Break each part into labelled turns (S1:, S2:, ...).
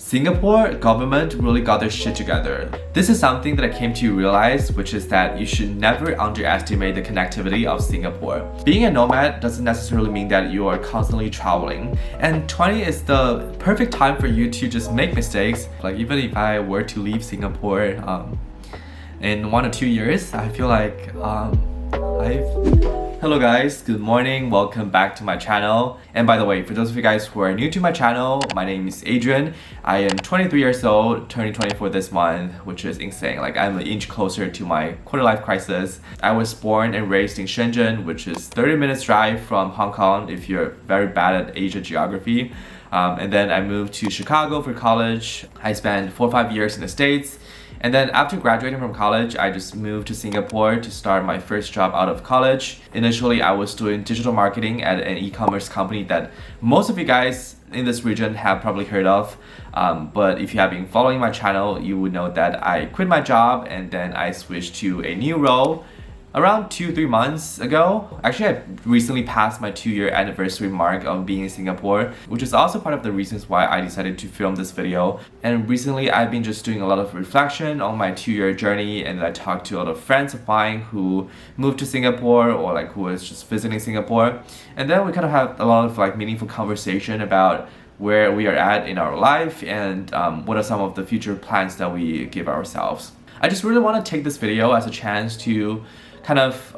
S1: Singapore government really got their shit together. This is something that I came to realize, which is that you should never underestimate the connectivity of Singapore. Being a nomad doesn't necessarily mean that you are constantly traveling, and 20 is the perfect time for you to just make mistakes. Like even if I were to leave Singapore in 1 or 2 years, I feel like Hello guys, good morning, welcome back to my channel. And by the way, for those of you guys who are new to my channel, my name is Adrian. I am 23 years old, turning 24 this month, which is insane. Like I'm an inch closer to my quarter-life crisis. I was born and raised in Shenzhen, which is 30 minutes drive from Hong Kong if you're very bad at Asia geography. And then I moved to Chicago for college. I spent 4 or 5 years in the States. And then after graduating from college, I just moved to Singapore to start my first job out of college. Initially, I was doing digital marketing at an e-commerce company that most of you guys in this region have probably heard of. But if you have been following my channel, you would know that I quit my job and then I switched to a new role around 2-3 months ago. Actually, I recently passed my 2-year anniversary mark of being in Singapore, which is also part of the reasons why I decided to film this video. And recently, I've been just doing a lot of reflection on my 2-year journey, and I talked to a lot of friends of mine who moved to Singapore or like who was just visiting Singapore. And then we kind of have a lot of like meaningful conversation about where we are at in our life and what are some of the future plans that we give ourselves. I just really want to take this video as a chance to kind of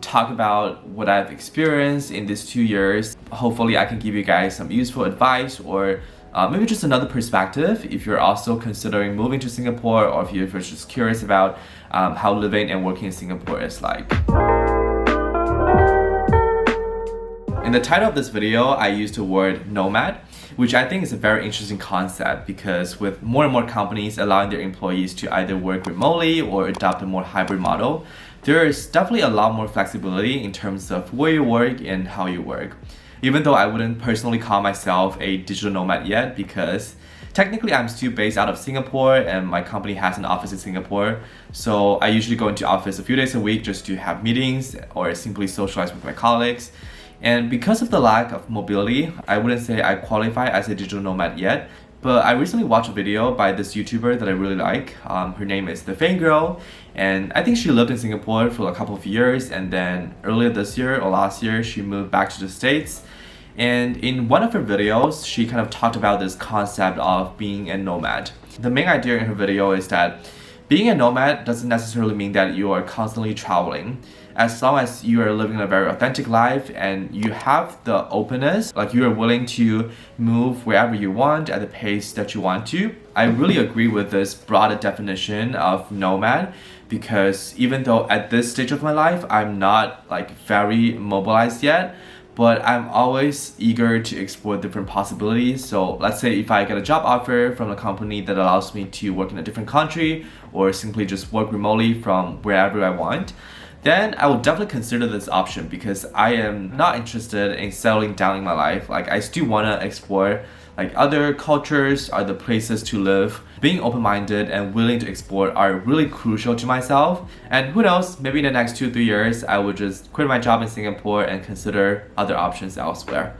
S1: talk about what I've experienced in these 2 years. Hopefully I can give you guys some useful advice or maybe just another perspective if you're also considering moving to Singapore or if you're just curious about how living and working in Singapore is like. In the title of this video, I used the word nomad, which I think is a very interesting concept because with more and more companies allowing their employees to either work remotely or adopt a more hybrid model, there is definitely a lot more flexibility in terms of where you work and how you work. Even though I wouldn't personally call myself a digital nomad yet because technically I'm still based out of Singapore and my company has an office in Singapore. So I usually go into office a few days a week just to have meetings or simply socialize with my colleagues. And because of the lack of mobility, I wouldn't say I qualify as a digital nomad yet. But I recently watched a video by this YouTuber that I really like. Her name is The Fang Girl, and I think she lived in Singapore for a couple of years, and then earlier this year or last year, she moved back to the States. And in one of her videos, she kind of talked about this concept of being a nomad. The main idea in her video is that being a nomad doesn't necessarily mean that you are constantly traveling. As long as you are living a very authentic life and you have the openness, like you are willing to move wherever you want at the pace that you want to. I really agree with this broader definition of nomad because even though at this stage of my life, I'm not like very mobilized yet, but I'm always eager to explore different possibilities. So let's say if I get a job offer from a company that allows me to work in a different country or simply just work remotely from wherever I want, then I will definitely consider this option because I am not interested in settling down in my life. Like I still want to explore like other cultures, other places to live. Being open-minded and willing to explore are really crucial to myself. And who knows, maybe in the next 2-3 years, I would just quit my job in Singapore and consider other options elsewhere.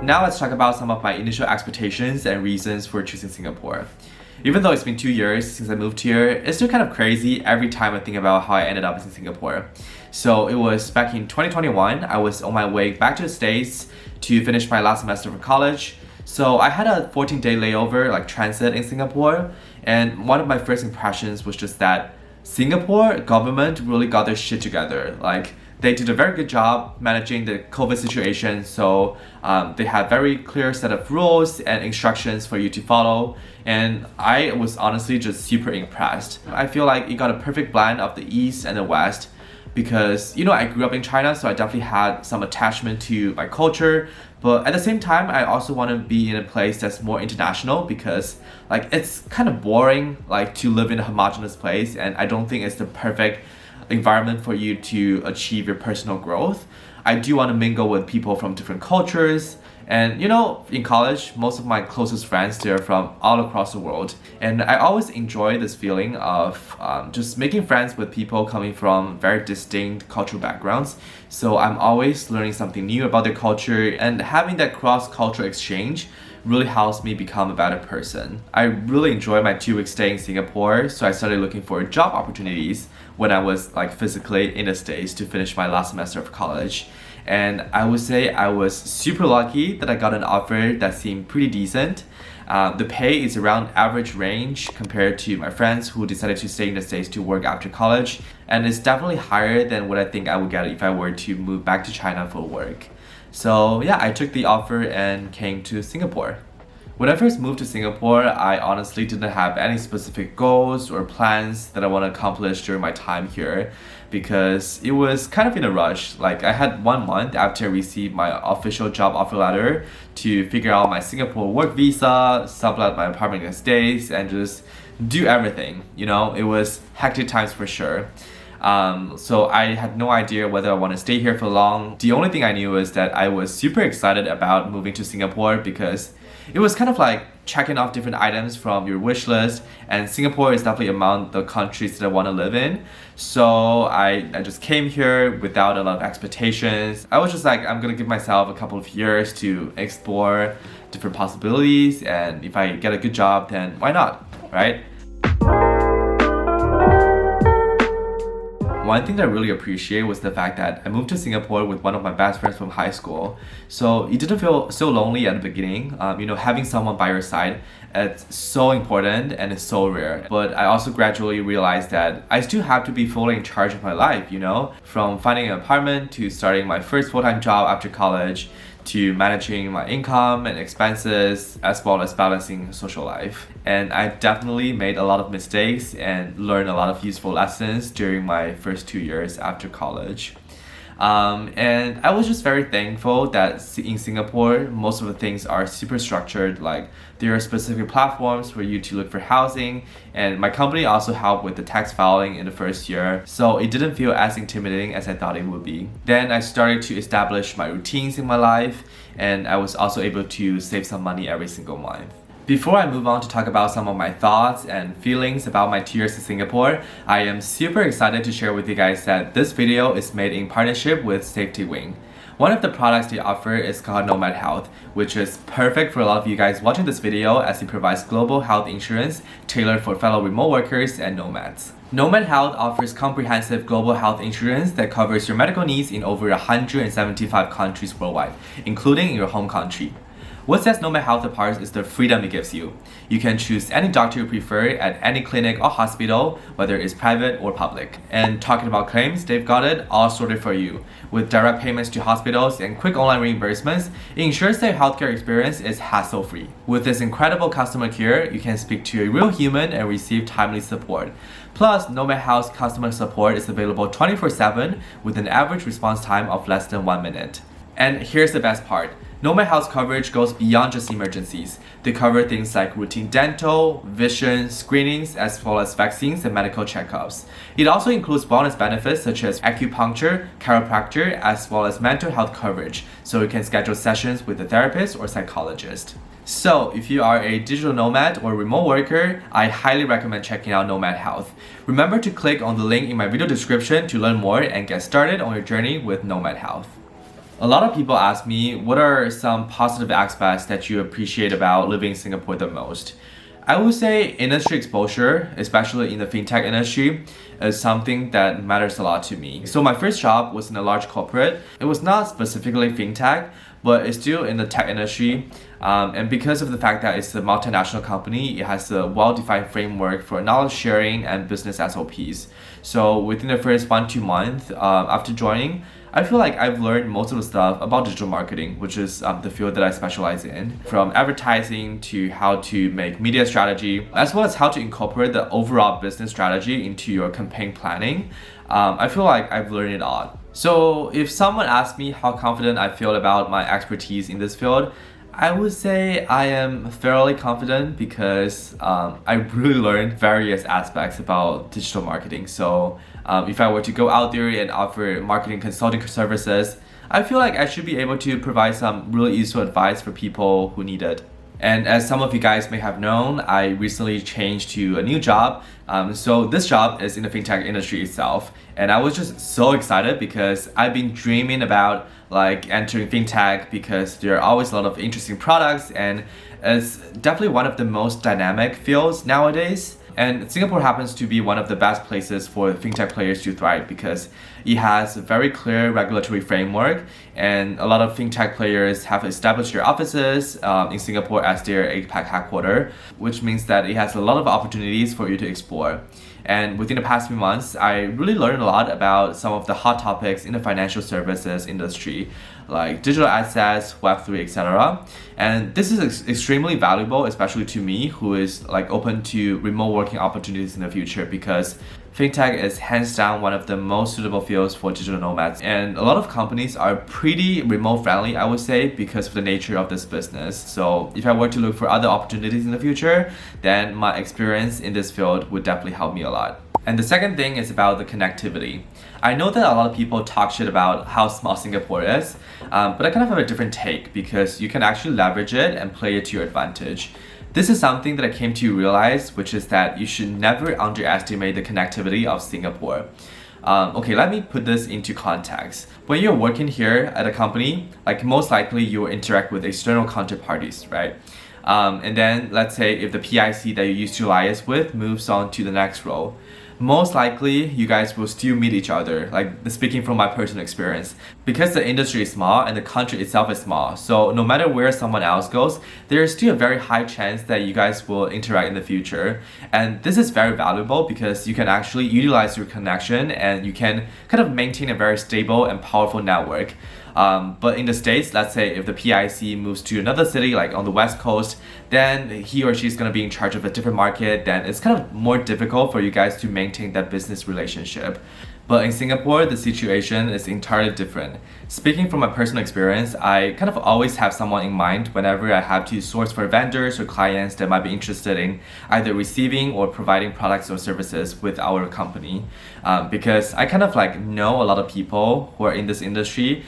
S1: Now let's talk about some of my initial expectations and reasons for choosing Singapore. Even though it's been 2 years since I moved here, it's still kind of crazy every time I think about how I ended up in Singapore. So it was back in 2021, I was on my way back to the States to finish my last semester for college. So I had a 14-day layover, like transit in Singapore, and one of my first impressions was just that Singapore government really got their shit together. Like they did a very good job managing the COVID situation, so they had very clear set of rules and instructions for you to follow, and I was honestly just super impressed. I feel like it got a perfect blend of the East and the West because, you know, I grew up in China, so I definitely had some attachment to my culture, but at the same time, I also want to be in a place that's more international because like it's kind of boring like to live in a homogenous place, and I don't think it's the perfect environment for you to achieve your personal growth. I do want to mingle with people from different cultures And you know, in college, most of my closest friends, they're from all across the world. And I always enjoy this feeling of just making friends with people coming from very distinct cultural backgrounds. So I'm always learning something new about their culture, and having that cross-cultural exchange really helps me become a better person. I really enjoyed my 2-week stay in Singapore, so I started looking for job opportunities when I was like physically in the States to finish my last semester of college. And I would say I was super lucky that I got an offer that seemed pretty decent. The pay is around average range compared to my friends who decided to stay in the States to work after college, and it's definitely higher than what I think I would get if I were to move back to China for work. So yeah, I took the offer and came to Singapore. When I first moved to Singapore, I honestly didn't have any specific goals or plans that I want to accomplish during my time here, because it was kind of in a rush. Like, I had 1 month after I received my official job offer letter to figure out my Singapore work visa, sublet my apartment in the States, and just do everything. You know, it was hectic times for sure. So I had no idea whether I want to stay here for long. The only thing I knew was that I was super excited about moving to Singapore, because it was kind of like checking off different items from your wish list, and Singapore is definitely among the countries that I want to live in. So I just came here without a lot of expectations. I was just like, I'm gonna give myself a couple of years to explore different possibilities, and if I get a good job, then why not, right? One thing that I really appreciate was the fact that I moved to Singapore with one of my best friends from high school. So it didn't feel so lonely at the beginning. You know, having someone by your side, it's so important and it's so rare. But I also gradually realized that I still have to be fully in charge of my life, you know? From finding an apartment to starting my first full-time job after college, to managing my income and expenses, as well as balancing social life. And I definitely made a lot of mistakes and learned a lot of useful lessons during my first 2 years after college. And I was just very thankful that in Singapore, most of the things are super structured. Like, there are specific platforms for you to look for housing, and my company also helped with the tax filing in the first year, so it didn't feel as intimidating as I thought it would be. Then I started to establish my routines in my life, and I was also able to save some money every single month. Before I move on to talk about some of my thoughts and feelings about my 2 years in Singapore, I am super excited to share with you guys that this video is made in partnership with SafetyWing. One of the products they offer is called Nomad Health, which is perfect for a lot of you guys watching this video, as it provides global health insurance tailored for fellow remote workers and nomads. Nomad Health offers comprehensive global health insurance that covers your medical needs in over 175 countries worldwide, including in your home country. What sets Nomad Health apart is the freedom it gives you. You can choose any doctor you prefer at any clinic or hospital, whether it's private or public. And talking about claims, they've got it all sorted for you. With direct payments to hospitals and quick online reimbursements, it ensures that your healthcare experience is hassle-free. With this incredible customer care, you can speak to a real human and receive timely support. Plus, Nomad Health's customer support is available 24/7 with an average response time of less than 1 minute. And here's the best part. Nomad Health's coverage goes beyond just emergencies. They cover things like routine dental, vision, screenings, as well as vaccines and medical checkups. It also includes wellness benefits such as acupuncture, chiropractor, as well as mental health coverage, so you can schedule sessions with a therapist or psychologist. So, if you are a digital nomad or remote worker, I highly recommend checking out Nomad Health. Remember to click on the link in my video description to learn more and get started on your journey with Nomad Health. A lot of people ask me, what are some positive aspects that you appreciate about living in Singapore the most? I would say industry exposure, especially in the fintech industry, is something that matters a lot to me. So my first job was in a large corporate. It was not specifically fintech, but it's still in the tech industry. And because of the fact that it's a multinational company, it has a well-defined framework for knowledge sharing and business SOPs. So within the first 1-2 months after joining, I feel like I've learned most of the stuff about digital marketing, which is the field that I specialize in. From advertising to how to make media strategy, as well as how to incorporate the overall business strategy into your campaign planning. I feel like I've learned it all. So if someone asks me how confident I feel about my expertise in this field, I would say I am fairly confident because I really learned various aspects about digital marketing. So if I were to go out there and offer marketing consulting services, I feel like I should be able to provide some really useful advice for people who need it. And as some of you guys may have known, I recently changed to a new job. So this job is in the fintech industry itself. And I was just so excited because I've been dreaming about like entering fintech because there are always a lot of interesting products, and it's definitely one of the most dynamic fields nowadays. And Singapore happens to be one of the best places for fintech players to thrive because it has a very clear regulatory framework, and a lot of fintech players have established their offices in Singapore as their APAC headquarters, which means that it has a lot of opportunities for you to explore. And within the past few months, I really learned a lot about some of the hot topics in the financial services industry, like digital assets, Web3, etc. And this is extremely valuable, especially to me, who is like open to remote working opportunities in the future, because fintech is hands down one of the most suitable fields for digital nomads. And a lot of companies are pretty remote friendly, I would say, because of the nature of this business. So if I were to look for other opportunities in the future, then my experience in this field would definitely help me a lot. And the second thing is about the connectivity. I know that a lot of people talk shit about how small Singapore is, but I kind of have a different take because you can actually leverage it and play it to your advantage. This is something that I came to realize, which is that you should never underestimate the connectivity of Singapore. Okay, let me put this into context. When you're working here at a company, like most likely you will interact with external counterparties, right? And then let's say if the PIC that you used to liaise with moves on to the next role, most likely you guys will still meet each other, like speaking from my personal experience. Because the industry is small and the country itself is small, so no matter where someone else goes, there is still a very high chance that you guys will interact in the future. And this is very valuable because you can actually utilize your connection and you can kind of maintain a very stable and powerful network. But in the States, let's say if the PIC moves to another city, like on the West Coast, then he or she is going to be in charge of a different market, then it's kind of more difficult for you guys to maintain that business relationship. But in Singapore, the situation is entirely different. Speaking from my personal experience, I kind of always have someone in mind whenever I have to source for vendors or clients that might be interested in either receiving or providing products or services with our company. Because I kind of like know a lot of people who are in this industry,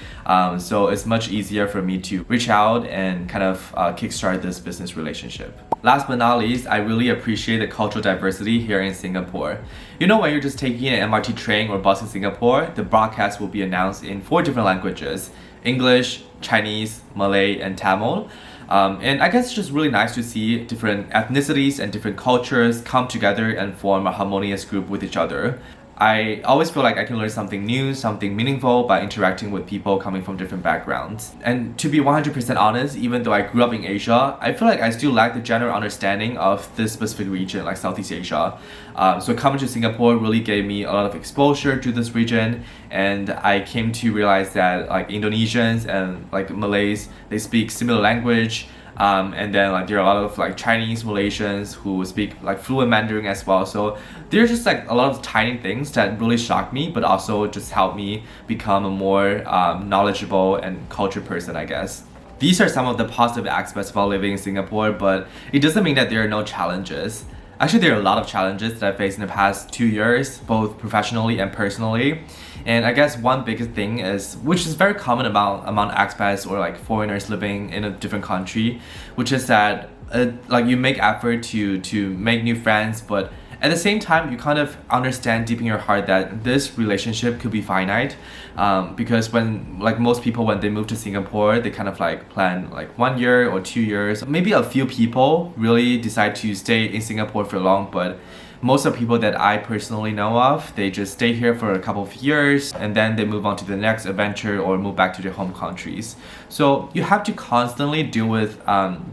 S1: so it's much easier for me to reach out and kind of kickstart this business relationship. Last but not least, I really appreciate the cultural diversity here in Singapore. You know, when you're just taking an MRT train or bus in Singapore, the broadcast will be announced in 4 different languages: English, Chinese, Malay, and Tamil. And I guess it's just really nice to see different ethnicities and different cultures come together and form a harmonious group with each other. I always feel like I can learn something new, something meaningful by interacting with people coming from different backgrounds. And to be 100% honest, even though I grew up in Asia, I feel like I still lack the general understanding of this specific region, like Southeast Asia. So coming to Singapore really gave me a lot of exposure to this region, and I came to realize that like Indonesians and like Malays, they speak similar language. And then like there are a lot of like Chinese Malaysians who speak like fluent Mandarin as well. So there's just like a lot of tiny things that really shocked me, but also just helped me become a more knowledgeable and cultured person, I guess. These are some of the positive aspects about living in Singapore, but it doesn't mean that there are no challenges. Actually, there are a lot of challenges that I faced in the past 2 years, both professionally and personally. And I guess one biggest thing is, which is very common among expats or like foreigners living in a different country, which is that like you make effort to make new friends, but at the same time you kind of understand deep in your heart that this relationship could be finite, because when like most people, when they move to Singapore, they kind of like plan like 1 year or 2 years. Maybe a few people really decide to stay in Singapore for long, but most of the people that I personally know of, they just stay here for a couple of years and then they move on to the next adventure or move back to their home countries. So you have to constantly deal with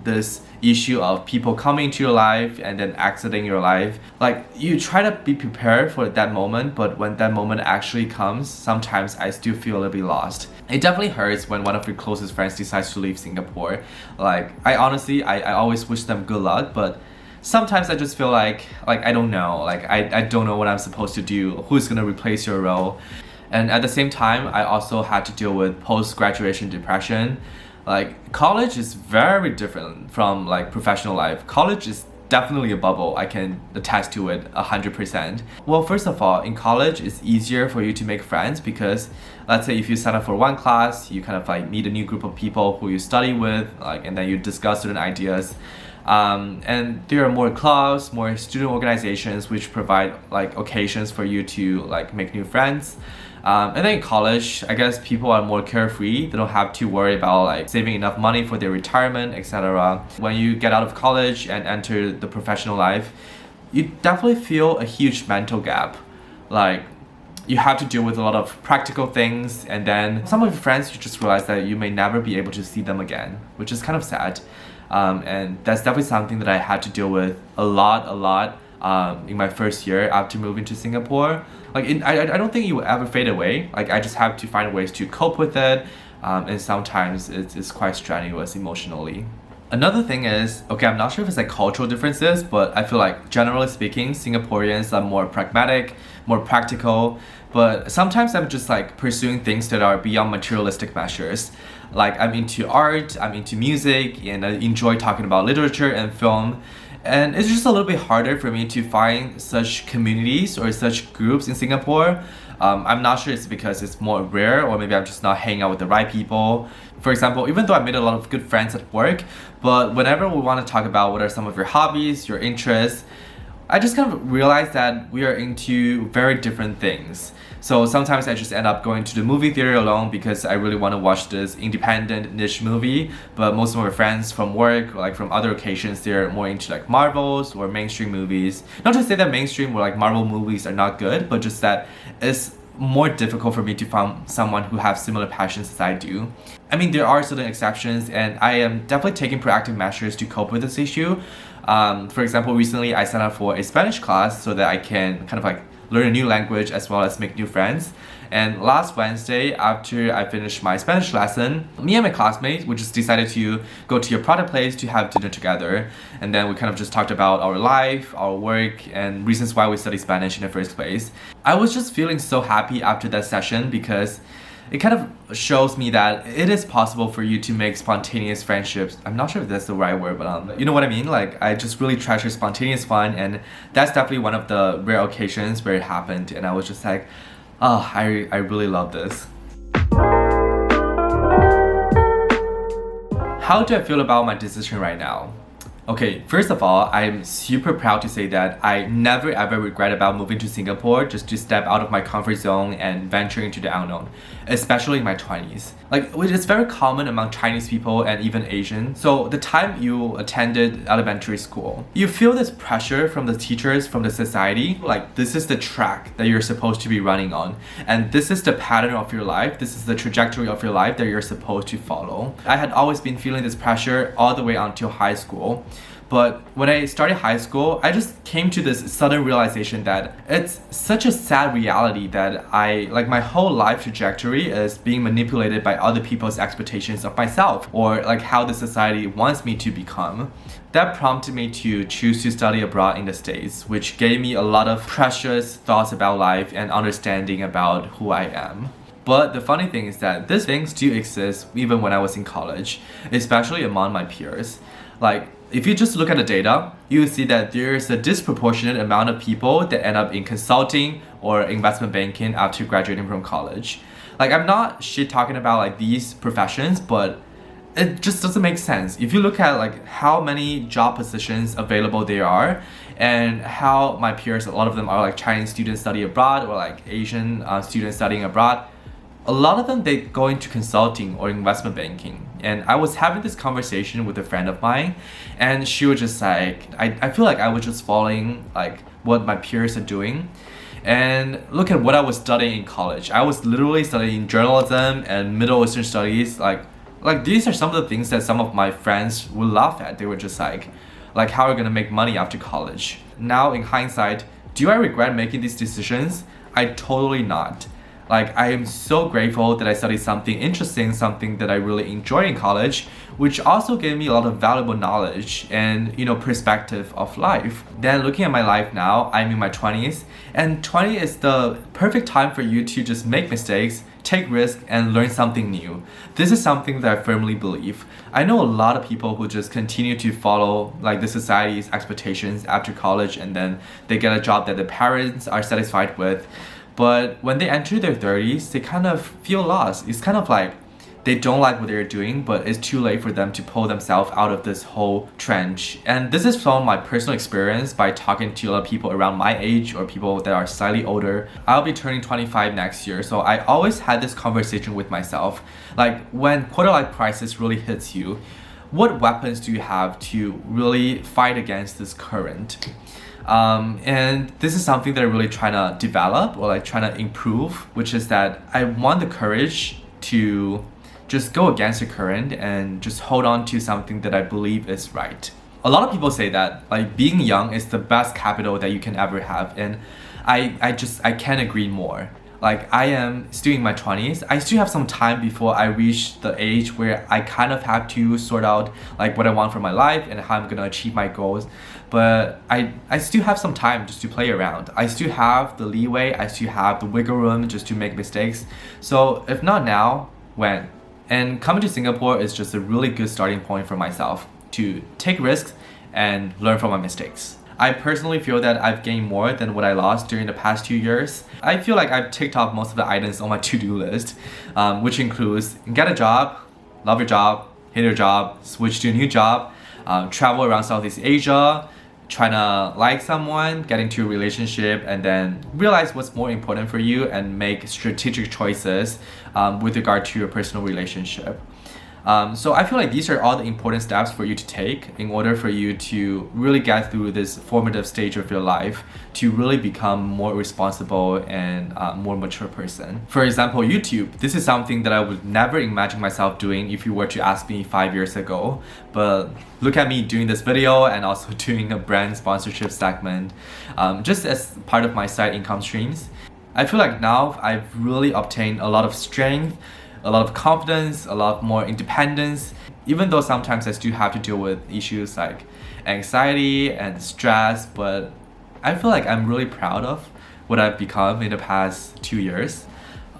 S1: this issue of people coming into your life and then exiting your life. Like you try to be prepared for that moment, but when that moment actually comes, sometimes I still feel a little bit lost. It definitely hurts when one of your closest friends decides to leave Singapore. Like I honestly, I always wish them good luck, but sometimes I just feel like I don't know, like I don't know what I'm supposed to do, who's gonna replace your role. And at the same time, I also had to deal with post-graduation depression. Like college is very different from like professional life. College is definitely a bubble. I can attest to it 100%. Well, first of all, in college, it's easier for you to make friends because let's say if you sign up for one class, you kind of like meet a new group of people who you study with, like, and then you discuss certain ideas. And there are more clubs, more student organizations which provide like occasions for you to like make new friends. And then in college, I guess people are more carefree. They don't have to worry about like saving enough money for their retirement, etc. When you get out of college and enter the professional life, you definitely feel a huge mental gap. Like you have to deal with a lot of practical things, and then some of your friends, you just realize that you may never be able to see them again, which is kind of sad. And that's definitely something that I had to deal with a lot in my first year after moving to Singapore. Like I don't think it will ever fade away. Like I just have to find ways to cope with it, and sometimes it's quite strenuous emotionally. Another thing is, okay, I'm not sure if it's like cultural differences, but I feel like generally speaking, Singaporeans are more pragmatic, more practical, but sometimes I'm just like pursuing things that are beyond materialistic measures. Like I'm into art, I'm into music, and I enjoy talking about literature and film. And it's just a little bit harder for me to find such communities or such groups in Singapore. I'm not sure it's because it's more rare, or maybe I'm just not hanging out with the right people. For example, even though I made a lot of good friends at work, but whenever we want to talk about what are some of your hobbies, your interests, I just kind of realized that we are into very different things. So sometimes I just end up going to the movie theater alone because I really want to watch this independent niche movie. But most of my friends from work or like from other occasions, they're more into like Marvels or mainstream movies. Not to say that mainstream or like Marvel movies are not good, but just that it's more difficult for me to find someone who has similar passions as I do. I mean, there are certain exceptions, and I am definitely taking proactive measures to cope with this issue. For example, recently I signed up for a Spanish class so that I can kind of like learn a new language as well as make new friends. And last Wednesday, after I finished my Spanish lesson, me and my classmates, we just decided to go to your product place to have dinner together. And then we kind of just talked about our life, our work, and reasons why we study Spanish in the first place. I was just feeling so happy after that session because it kind of shows me that it is possible for you to make spontaneous friendships. I'm not sure if that's the right word, but you know what I mean? Like, I just really treasure spontaneous fun, and that's definitely one of the rare occasions where it happened, and I was just like, oh, I really love this. How do I feel about my decision right now? Okay, first of all, I'm super proud to say that I never ever regret about moving to Singapore just to step out of my comfort zone and venture into the unknown, especially in my 20s. Like, which is very common among Chinese people and even Asian. So the time you attended elementary school, you feel this pressure from the teachers, from the society, like this is the track that you're supposed to be running on. And this is the pattern of your life, this is the trajectory of your life that you're supposed to follow. I had always been feeling this pressure all the way until high school. But when I started high school, I just came to this sudden realization that it's such a sad reality that my whole life trajectory is being manipulated by other people's expectations of myself, or like how the society wants me to become. That prompted me to choose to study abroad in the States, which gave me a lot of precious thoughts about life and understanding about who I am. But the funny thing is that these things do exist even when I was in college, especially among my peers. Like, if you just look at the data, you will see that there is a disproportionate amount of people that end up in consulting or investment banking after graduating from college. Like, I'm not shit talking about like these professions, but it just doesn't make sense. If you look at like how many job positions available there are, and how my peers, a lot of them are like Chinese students study abroad or like Asian students studying abroad, a lot of them, they go into consulting or investment banking. And I was having this conversation with a friend of mine, and she was just like, I feel like I was just following like what my peers are doing. And look at what I was studying in college. I was literally studying journalism and Middle Eastern studies. Like these are some of the things that some of my friends would laugh at. They were just like how are you gonna make money after college? Now in hindsight, do I regret making these decisions? I totally not. Like, I am so grateful that I studied something interesting, something that I really enjoy in college, which also gave me a lot of valuable knowledge and, perspective of life. Then looking at my life now, I'm in my 20s, and 20 is the perfect time for you to just make mistakes, take risks, and learn something new. This is something that I firmly believe. I know a lot of people who just continue to follow like the society's expectations after college, and then they get a job that their parents are satisfied with. But when they enter their 30s, they kind of feel lost. It's kind of like they don't like what they're doing, but it's too late for them to pull themselves out of this whole trench. And this is from my personal experience by talking to a lot of people around my age or people that are slightly older. I'll be turning 25 next year, so I always had this conversation with myself. Like, when quarter-life crisis really hits you, what weapons do you have to really fight against this current? And this is something that I'm really trying to develop or like trying to improve, which is that I want the courage to just go against the current and just hold on to something that I believe is right. A lot of people say that like being young is the best capital that you can ever have, and I can't agree more. Like, I am still in my 20s. I still have some time before I reach the age where I kind of have to sort out like what I want for my life and how I'm gonna achieve my goals. But I still have some time just to play around. I still have the leeway, I still have the wiggle room just to make mistakes. So if not now, when? And coming to Singapore is just a really good starting point for myself to take risks and learn from my mistakes. I personally feel that I've gained more than what I lost during the past 2 years. I feel like I've ticked off most of the items on my to-do list, which includes get a job, love your job, hate your job, switch to a new job, travel around Southeast Asia, trying to like someone, get into a relationship, and then realize what's more important for you and make strategic choices with regard to your personal relationship. So I feel like these are all the important steps for you to take in order for you to really get through this formative stage of your life to really become more responsible and more mature person. For example, YouTube. This is something that I would never imagine myself doing if you were to ask me 5 years ago. But look at me doing this video and also doing a brand sponsorship segment just as part of my side income streams. I feel like now I've really obtained a lot of strength, a lot of confidence, a lot more independence, even though sometimes I still have to deal with issues like anxiety and stress, but I feel like I'm really proud of what I've become in the past 2 years.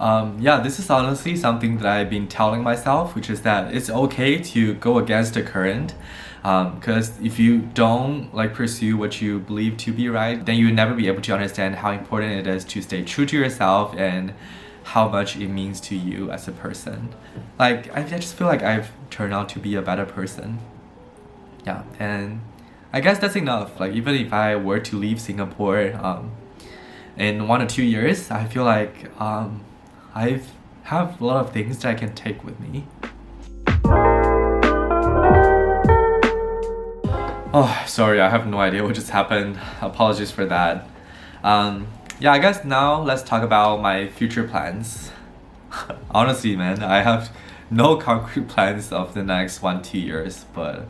S1: Yeah, this is honestly something that I've been telling myself, which is that it's okay to go against the current, because if you don't like pursue what you believe to be right, then you'll never be able to understand how important it is to stay true to yourself and how much it means to you as a person. Like, I just feel like I've turned out to be a better person. Yeah, and I guess that's enough. Like, even if I were to leave Singapore in 1 or 2 years, I feel like I have a lot of things that I can take with me. Oh, sorry, I have no idea what just happened. Apologies for that. Yeah, I guess now let's talk about my future plans. Honestly, man, I have no concrete plans of the next 1-2 years, but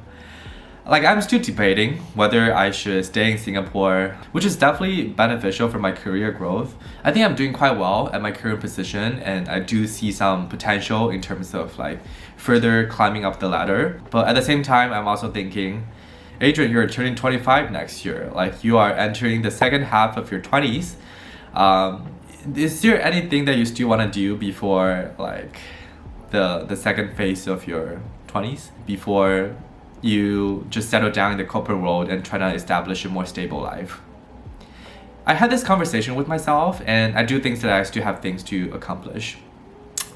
S1: like, I'm still debating whether I should stay in Singapore, which is definitely beneficial for my career growth. I think I'm doing quite well at my current position, and I do see some potential in terms of like further climbing up the ladder. But at the same time, I'm also thinking, Adrian, you're turning 25 next year. Like, you are entering the second half of your 20s. Is there anything that you still want to do before like the second phase of your 20s, before you just settle down in the corporate world and try to establish a more stable life? I had this conversation with myself, and I do think that I still have things to accomplish.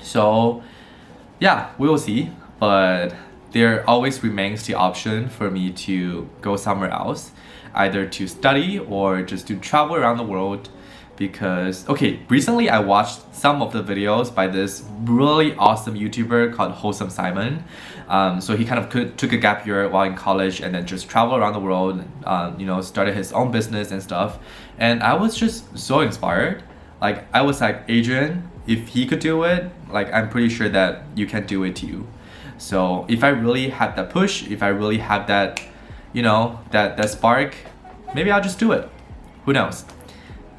S1: So yeah, we will see, but there always remains the option for me to go somewhere else, either to study or just to travel around the world. Because, okay, recently I watched some of the videos by this really awesome YouTuber called Wholesome Simon. So he kind of took a gap year while in college and then just traveled around the world, you know, started his own business and stuff. And I was just so inspired. Like, I was like, Adrian, if he could do it, like, I'm pretty sure that you can do it too. So if I really had that push, if I really had that, you know, that spark, maybe I'll just do it. Who knows?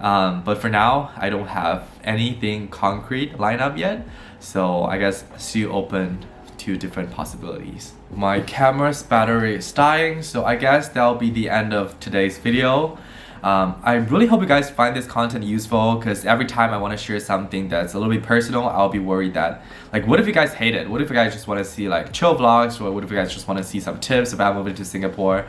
S1: But for now, I don't have anything concrete lined up yet, so I guess still open to different possibilities. My camera's battery is dying, so I guess that'll be the end of today's video. I really hope you guys find this content useful, because every time I want to share something that's a little bit personal, I'll be worried that, like, what if you guys hate it? What if you guys just want to see like chill vlogs, or what if you guys just want to see some tips about moving to Singapore?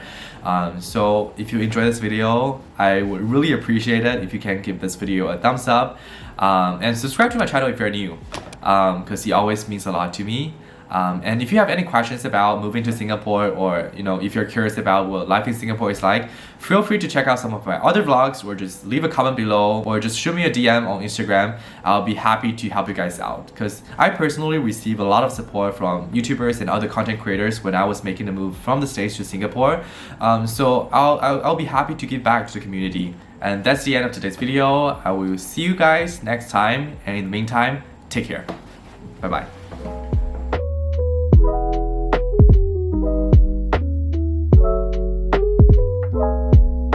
S1: So if you enjoy this video, I would really appreciate it if you can give this video a thumbs up, and subscribe to my channel if you're new, because it always means a lot to me. And if you have any questions about moving to Singapore, or if you're curious about what life in Singapore is like, feel free to check out some of my other vlogs, or just leave a comment below, or just shoot me a DM on Instagram. I'll be happy to help you guys out, because I personally receive a lot of support from YouTubers and other content creators when I was making the move from the States to Singapore. So I'll be happy to give back to the community. And that's the end of today's video. I will see you guys next time, and in the meantime, take care. Bye bye.